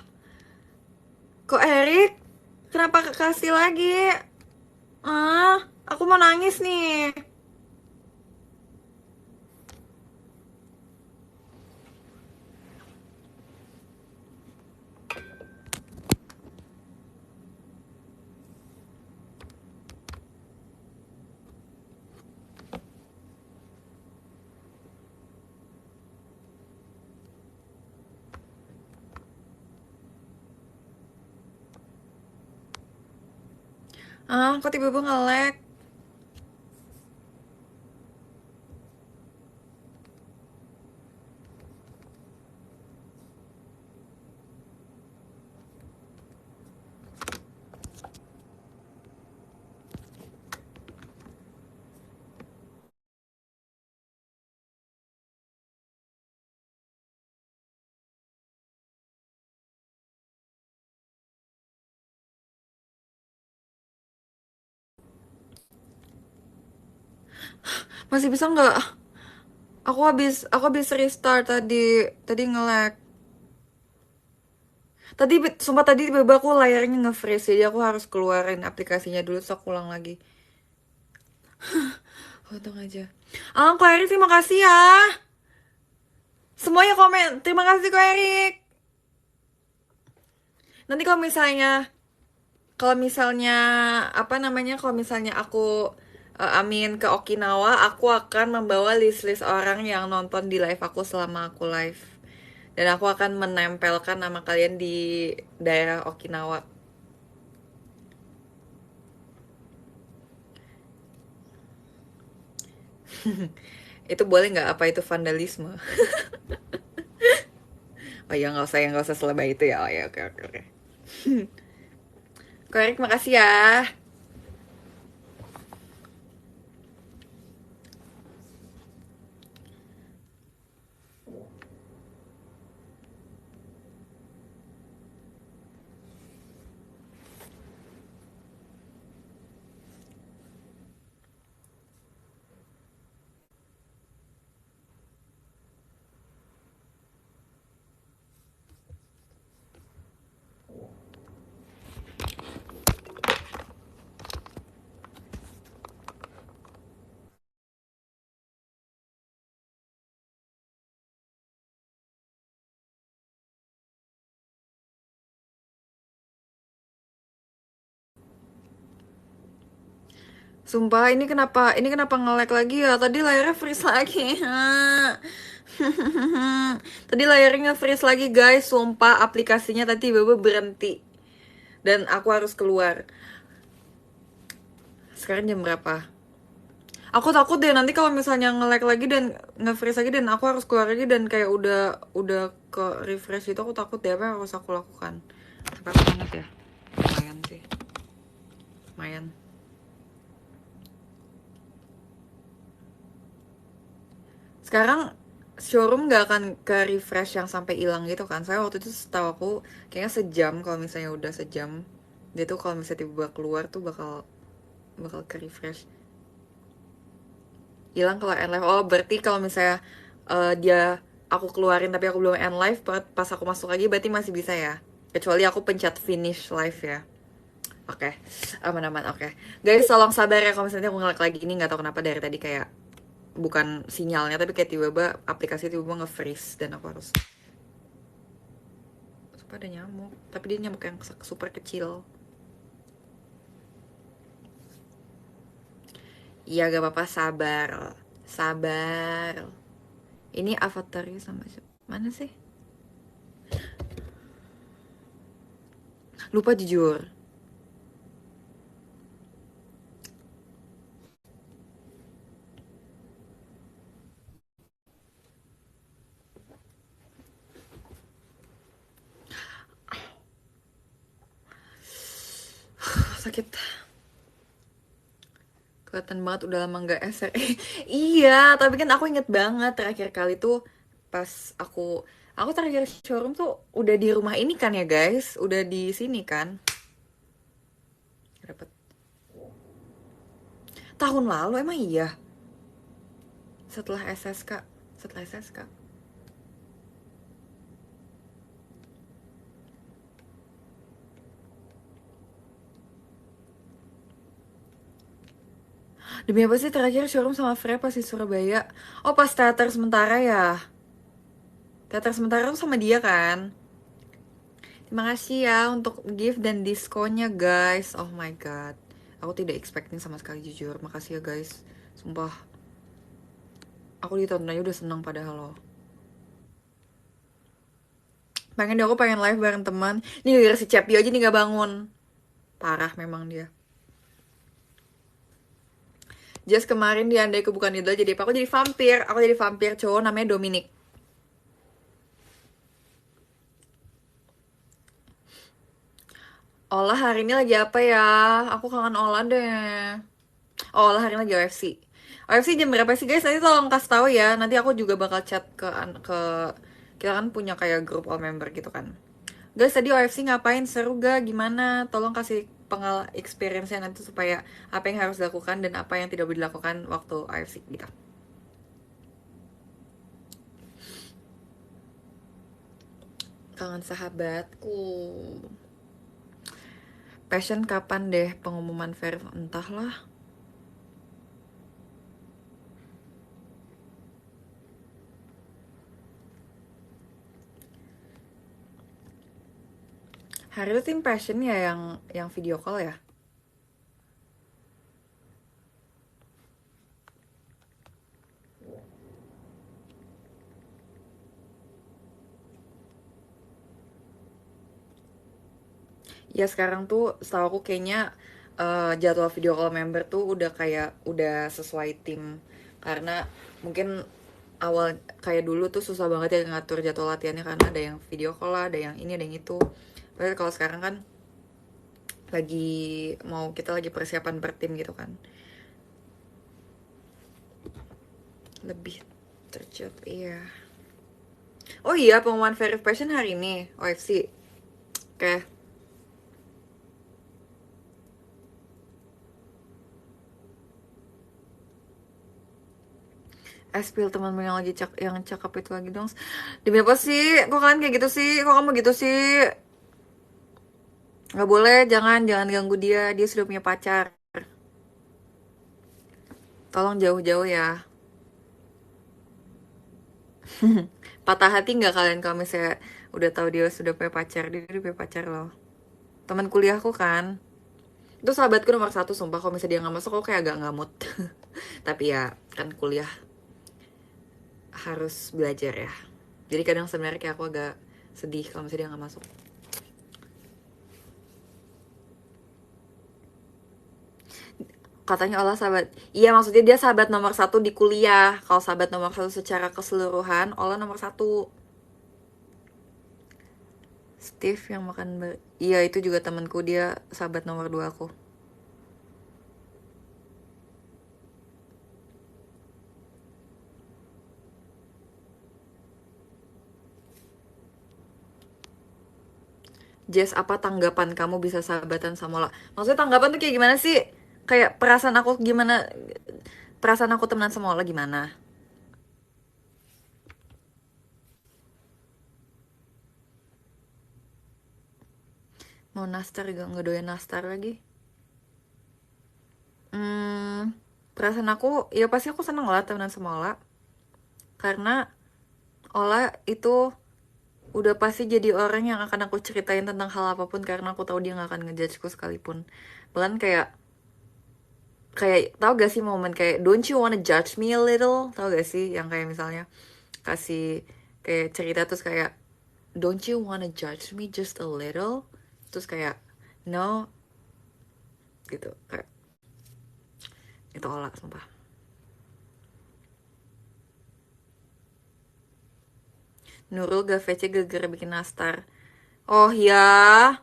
Kok Erik? Kenapa kasih lagi? Ah, aku mau nangis nih. Ah, kok tiba-tiba nge-lag? Masih bisa nggak? Aku habis restart tadi. Tadi nge-lag. Sumpah tadi tiba-tiba aku layarnya nge-freeze, jadi aku harus keluarin aplikasinya dulu terus aku ulang lagi. Untung aja. Ah, Ko Erik terima kasih ya. Semuanya komen. Terima kasih Ko Erik. Nanti kalau misalnya apa namanya, kalau misalnya aku amin ke Okinawa, aku akan membawa list-list orang yang nonton di live aku selama aku live. Dan aku akan menempelkan nama kalian di daerah Okinawa. Itu boleh nggak? Apa itu vandalisme? Oh ya nggak usah selebay itu ya. Oh ya, oke oke oke. Ko Erik makasih ya. Sumpah ini kenapa nge-lag lagi ya? Tadi layarnya freeze lagi. Tadi layarnya freeze lagi guys. Sumpah aplikasinya tadi tiba-tiba berhenti. Dan aku harus keluar. Sekarang jam berapa? Aku takut deh nanti kalau misalnya nge-lag lagi dan nge-freeze lagi dan aku harus keluar lagi dan kayak udah ke refresh itu, aku takut deh apa yang harus aku lakukan. Cepet banget ya. Lumayan sih. Lumayan. Sekarang showroom nggak akan ke refresh yang sampai hilang gitu kan. Saya waktu itu setahu aku kayaknya sejam, kalau misalnya udah sejam dia tuh kalau misalnya tiba-tiba keluar tuh bakal bakal ke refresh hilang kalau end live. Oh berarti kalau misalnya dia aku keluarin tapi aku belum end live, pas aku masuk lagi berarti masih bisa ya, kecuali aku pencet finish live ya. Oke, aman-aman. Oke, guys, tolong sabar ya kalau misalnya aku nge-lag lagi. Ini nggak tahu kenapa dari tadi kayak bukan sinyalnya, tapi kayak tiba-tiba aplikasi tiba-tiba nge-freeze dan aku harus. Sumpah ada nyamuk, tapi dia nyamuk yang super kecil. Iya, gak apa-apa, sabar. Sabar. Ini avatarnya sama siapa? Mana sih? Lupa jujur. Sakit. Kelihatan banget udah lama nggak SRE. Iya, tapi kan aku inget banget terakhir kali tuh pas aku terakhir showroom tuh udah di rumah ini kan ya guys, udah di sini kan. Dapat tahun lalu emang iya. Setelah SSK, setelah SSK. Demi apa sih terakhir showroom sama Freya pas di Surabaya? Oh pas teater sementara ya. Teater sementara tuh sama dia kan. Terima kasih ya untuk gift dan diskonnya guys. Oh my god. Aku tidak expecting sama sekali jujur. Makasih ya guys. Sumpah. Aku ditonton aja udah seneng padahal loh. Pengen deh, aku pengen live bareng teman. Nih gara si Cepi aja nih gak bangun. Parah memang dia. Just kemarin dia andai aku bukan idol jadi apa? Aku jadi vampir. Aku jadi vampir cowok namanya Dominic. Olah hari ini lagi apa ya? Aku kangen Olah deh. Oh, Olah hari ini lagi OFC. OFC jam berapa sih guys? Nanti tolong kasih tahu ya. Nanti aku juga bakal chat ke kita kan punya kayak grup all member gitu kan. Guys, tadi OFC ngapain? Seru gak? Gimana? Tolong kasih experience-nya nanti supaya apa yang harus dilakukan dan apa yang tidak boleh dilakukan waktu OFC gitu. Kangen sahabatku. Passion kapan deh pengumuman Verve? Entahlah. Hari itu tim Passion ya yang video call ya? Ya sekarang tuh setahu aku kayaknya jadwal video call member tuh udah kayak udah sesuai tim, karena mungkin awal kayak dulu tuh susah banget ya ngatur jadwal latihannya karena ada yang video call lah, ada yang ini ada yang itu. Tapi kalau sekarang kan lagi kita lagi persiapan per tim gitu kan, lebih terjat. Iya. Oh iya, pengumuman verification hari ini OFC. Oke. Espil temanmu yang lagi yang cakep itu lagi dong. Demi apa sih? Kok kalian kayak gitu sih? Kok kamu gitu sih? Nggak boleh, jangan ganggu dia. Dia sudah punya pacar. Tolong jauh-jauh ya. Patah hati nggak kalian kalau misalnya udah tahu dia sudah punya pacar? Dia udah punya pacar loh. Teman kuliahku kan. Itu sahabatku nomor satu, sumpah. Kalau misalnya dia nggak masuk, aku kayak agak ngamut. Tapi ya, kan kuliah harus belajar ya. Jadi kadang sebenarnya kayak aku agak sedih kalau misalnya dia nggak masuk. Katanya Ola sahabat. Iya, maksudnya dia sahabat nomor satu di kuliah. Kalau sahabat nomor satu secara keseluruhan, Ola nomor satu. Steve yang makan iya, itu juga temanku, dia sahabat nomor dua aku. Jess, apa tanggapan kamu bisa sahabatan sama Ola? Maksudnya tanggapan tuh kayak gimana sih? Kayak perasaan aku gimana? Perasaan aku temenan sama Ola gimana? Mau nastar gak? Nggak doyan nastar lagi. Hmm, perasaan aku, ya pasti aku seneng lah temenan sama Ola. Karena Ola itu udah pasti jadi orang yang akan aku ceritain tentang hal apapun karena aku tahu dia nggak akan ngejudgeku sekalipun. Bahkan kayak kayak tau gak sih momen kayak don't you wanna judge me a little, tau gak sih yang kayak misalnya kasih kayak cerita terus kayak don't you wanna judge me just a little, terus kayak no gitu, kayak itu Ola sumpah. Nurul gak VC gara-gara bikin nastar. Oh ya,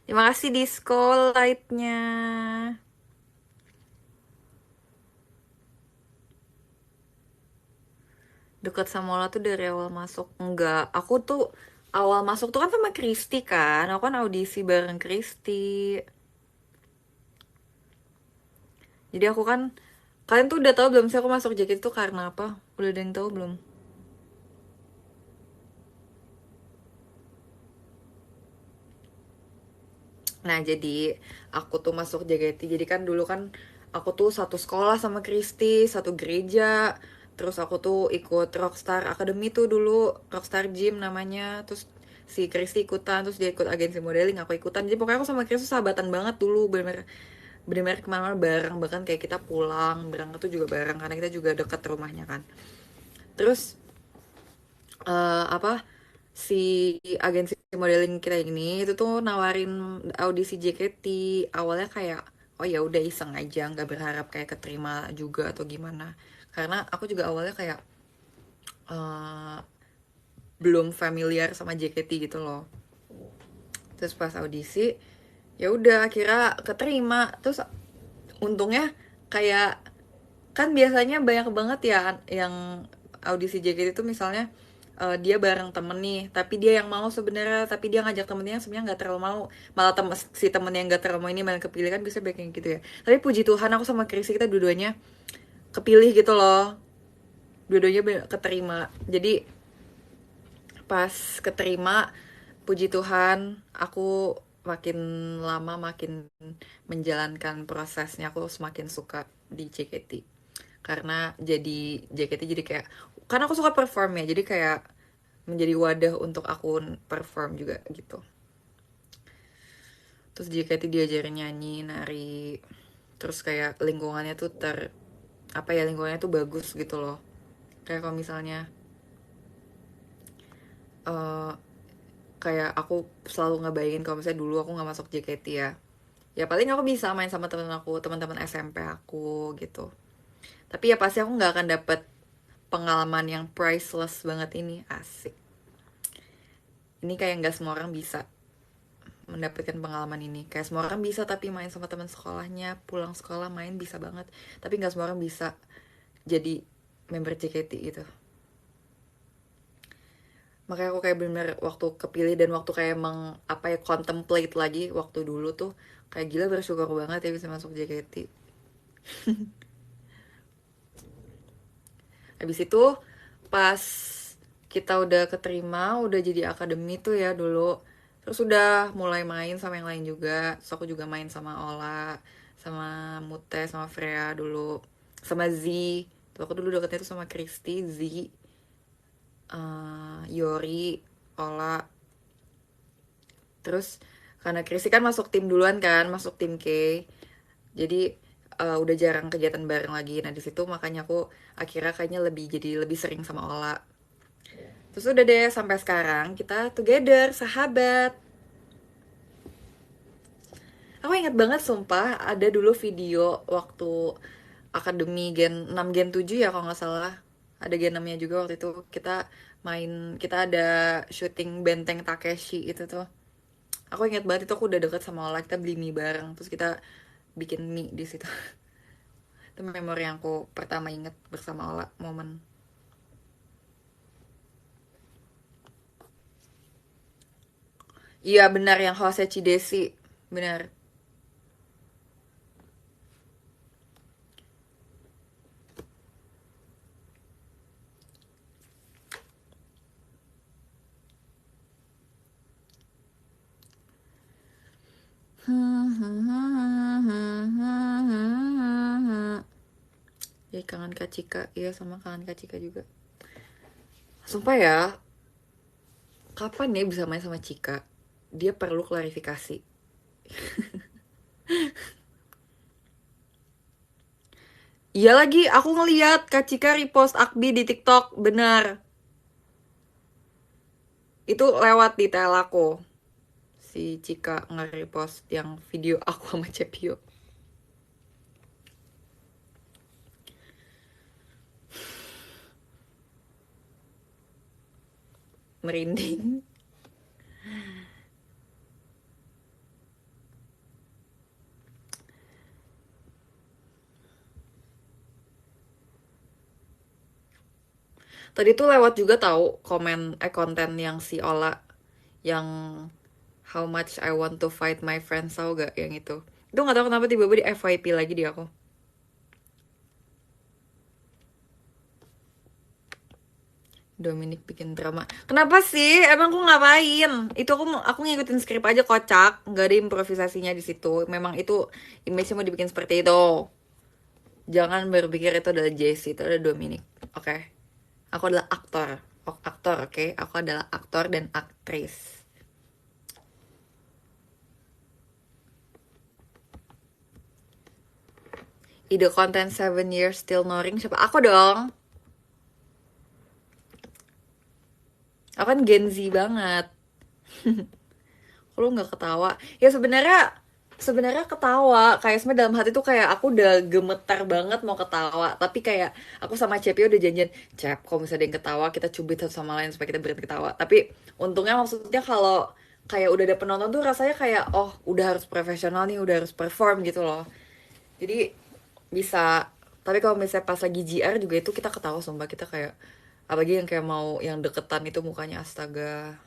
terima kasih disco lightnya. Deket sama Ola tuh dari awal masuk. Enggak, aku tuh awal masuk tuh kan sama Kristi kan. Aku kan audisi bareng Kristi. Jadi aku kan, kalian tuh udah tahu belum sih aku masuk JKT itu karena apa? Udah ada yang tahu belum? Nah, jadi aku tuh masuk JKT. Jadi kan dulu kan aku tuh satu sekolah sama Kristi, satu gereja. Terus aku tuh ikut Rockstar Academy tuh dulu, Rockstar Gym namanya. Terus si Kristi ikutan, terus dia ikut agensi modeling, aku ikutan. Jadi pokoknya aku sama Kristi sahabatan banget dulu, bener-bener kemana-mana bareng. Bahkan kayak kita pulang berangkat tuh juga bareng karena kita juga dekat rumahnya kan. Terus apa, si agensi modeling kita ini itu tuh nawarin audisi JKT. Awalnya kayak oh ya udah iseng aja, nggak berharap kayak keterima juga atau gimana, karena aku juga awalnya kayak eh, belum familiar sama JKT gitu loh. Terus pas audisi ya udah akhirnya keterima. Terus untungnya kayak kan biasanya banyak banget ya yang audisi JKT itu misalnya dia bareng temen nih tapi dia yang mau sebenarnya, tapi dia ngajak temennya yang sebenarnya nggak terlalu mau, malah si temen yang nggak terlalu mau ini malah kepilih, kan bisa banyak yang gitu ya. Tapi puji Tuhan aku sama Chrissy kita dua-duanya kepilih gitu loh, dua-duanya keterima. Jadi pas keterima puji Tuhan aku makin lama makin menjalankan prosesnya aku semakin suka di JKT, karena jadi JKT jadi kayak karena aku suka perform ya, jadi kayak menjadi wadah untuk aku perform juga gitu. Terus JKT diajarin nyanyi, nari, terus kayak lingkungannya tuh apa ya, lingkungannya tuh bagus gitu loh. Kayak kalau misalnya eh kayak aku selalu ngebayangin kalau misalnya dulu aku nggak masuk JKT ya, ya paling aku bisa main sama temen aku, teman-teman SMP aku gitu. Tapi ya pasti aku nggak akan dapet pengalaman yang priceless banget ini, asik. Ini kayak nggak semua orang bisa mendapatkan pengalaman ini. Kayak semua orang bisa tapi main sama teman sekolahnya, pulang sekolah main bisa banget. Tapi nggak semua orang bisa jadi member JKT gitu. Makanya aku kayak bener waktu kepilih dan waktu kayak emang apa ya, contemplate lagi waktu dulu tuh kayak gila bersyukur banget ya bisa masuk JKT. Habis itu pas kita udah keterima, udah jadi akademi tuh ya dulu. Terus udah mulai main sama yang lain juga. Terus aku juga main sama Ola, sama Mute, sama Freya dulu. Sama Z. Tuh aku dulu deketnya tuh sama Kristi, Z, Yori, Ola. Terus karena Kristi kan masuk tim duluan kan, masuk tim K. Jadi udah jarang kegiatan bareng lagi. Nah di situ makanya aku akhirnya kayaknya lebih sering sama Ola. Terus udah deh sampai sekarang kita together, sahabat. Aku ingat banget sumpah ada dulu video waktu Akademi Gen 6 Gen 7 ya kalau nggak salah. Ada Gen 6-nya juga waktu itu kita main, kita ada syuting Benteng Takeshi itu tuh. Aku ingat banget itu aku udah deket sama Ola, kita beli mie bareng, terus kita bikin mie di situ. Itu memori yang aku pertama inget bersama Ola, momen. Iya benar yang hostnya Cidesi. Benar. Ya kangen Kak Cika. Iya sama kangen Kak Cika juga. Sumpah ya, kapan ya bisa main sama Cika? Dia perlu klarifikasi. Iya lagi, aku ngeliat Kak Cika repost Akbi di TikTok, benar. Itu lewat di tel aku. Si Cika nge-repost yang video aku sama Cepio. Merinding. Tadi tuh lewat juga tahu konten yang si Ola yang How Much I Want to Fight My Friends, tau gak yang itu? Itu nggak tahu kenapa tiba-tiba di FYP lagi di aku. Dominic bikin drama. Kenapa sih? Emang aku ngapain? Itu aku ngikutin skrip aja, kocak, nggak ada improvisasinya di situ. Memang itu image mau dibikin seperti itu. Jangan berpikir itu adalah Jesse, itu adalah Dominic. Oke. Aku adalah aktor. Aktor, oke? Aku adalah aktor dan aktris. Ide konten 7 years still noring siapa? Aku dong. Aku kan Gen Z banget. Lu nggak ketawa? Ya sebenarnya ketawa. Kayak sebenarnya dalam hati tuh kayak aku udah gemetar banget mau ketawa. Tapi kayak aku sama Cepi udah janjian, Cep, kalau misalnya ada yang ketawa kita cubit satu sama lain supaya kita berhenti ketawa. Tapi untungnya maksudnya kalau kayak udah ada penonton tuh rasanya kayak oh udah harus profesional nih, udah harus perform gitu loh. Jadi bisa. Tapi kalau misalnya pas lagi GR juga itu kita ketawa sumpah, kita kayak apalagi yang kayak mau yang deketan itu mukanya astaga.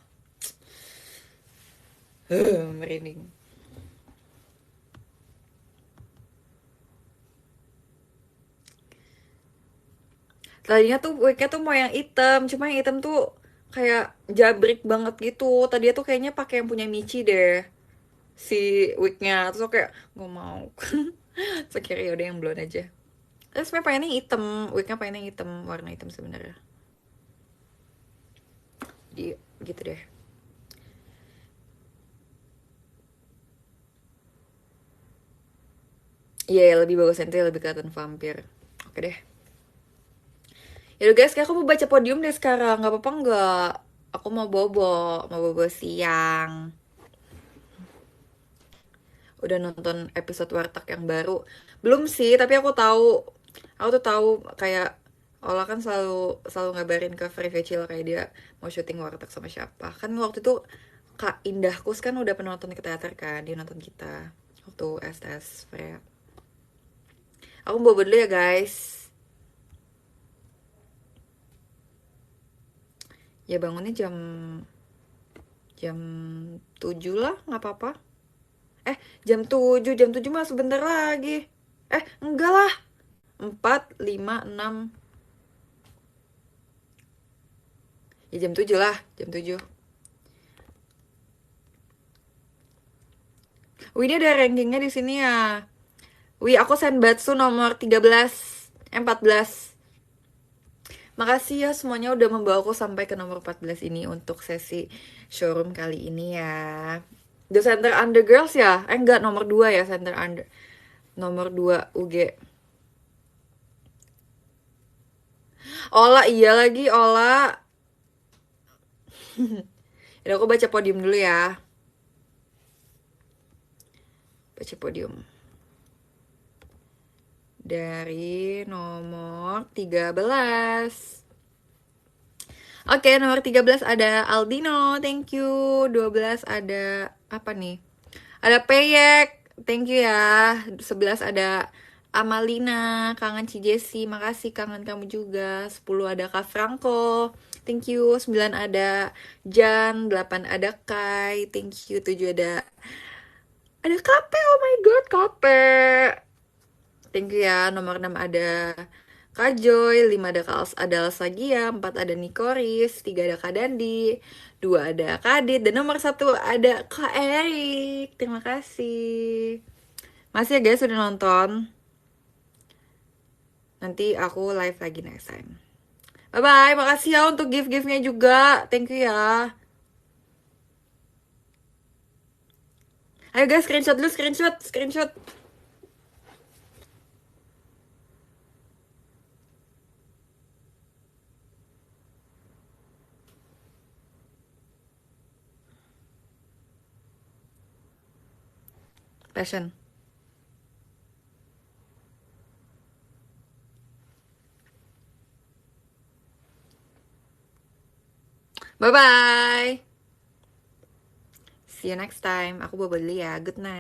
Merinding. Tadinya tuh wignya tuh mau yang hitam, cuma yang hitam tuh kayak jabrik banget gitu. Tadi tuh kayaknya pakai yang punya Michi deh, si wignya. Terus aku kayak nggak mau. Terus akhirnya yaudah yang blonde aja. Terus sebenernya pengennya hitam, wignya pengennya hitam, warna hitam sebenarnya. Jadi gitu deh. Iya, yeah, lebih bagus nanti lebih kelihatan vampir. Oke deh. Yaudah guys, kayak aku mau baca podium deh sekarang. Gak apa-apa nggak? Aku mau bobo siang. Udah nonton episode Warteg yang baru? Belum sih, tapi aku tuh tahu kayak Ola kan selalu selalu ngabarin ke Free Kecil kayak dia mau syuting Warteg sama siapa. Kan waktu itu Kak Indahkus kan udah pernah nonton ke teater kan, dia nonton kita waktu STS Freya. Aku bobo dulu ya guys. Ya bangunnya jam jam 7 lah, nggak apa-apa. Jam 7 mah sebentar lagi. Enggak lah. 4, 5, 6. Ya jam 7 lah, jam 7. Wih, ini ada rankingnya di sini ya. Wih, aku Senbatsu nomor 13. 14. Makasih ya semuanya udah membawa aku sampai ke nomor 14 ini untuk sesi showroom kali ini ya. The Center Under Girls ya? Enggak, nomor 2 ya Center Under. Nomor 2 UG. Ola, iya lagi Ola. Udah aku baca podium dulu ya. Baca podium. Dari nomor 13. Oke, nomor 13 ada Aldino, thank you. 12 ada apa nih? Ada Peyek, thank you ya. 11 ada Amalina, kangen Ci Jessi, makasih kangen kamu juga. 10 ada Kak Franco, Thank you. 9 ada Jan, 8 ada Kai, thank you. 7 ada Kape, oh my god, Kape. Thank you ya. Nomor 6 ada Kak Joy, 5 ada ada Alsagia, 4 ada Nikoris, 3 ada Kak Dandi, 2 ada Kak Adit, dan nomor 1 ada Kak Erik. Terima kasih. Masih ya guys udah nonton. Nanti aku live lagi next time. Bye-bye, makasih ya untuk gift-giftnya juga. Thank you ya. Ayo guys, screenshot dulu, screenshot. Passion. Bye-bye. See you next time. Aku bawa dulu ya. Good night.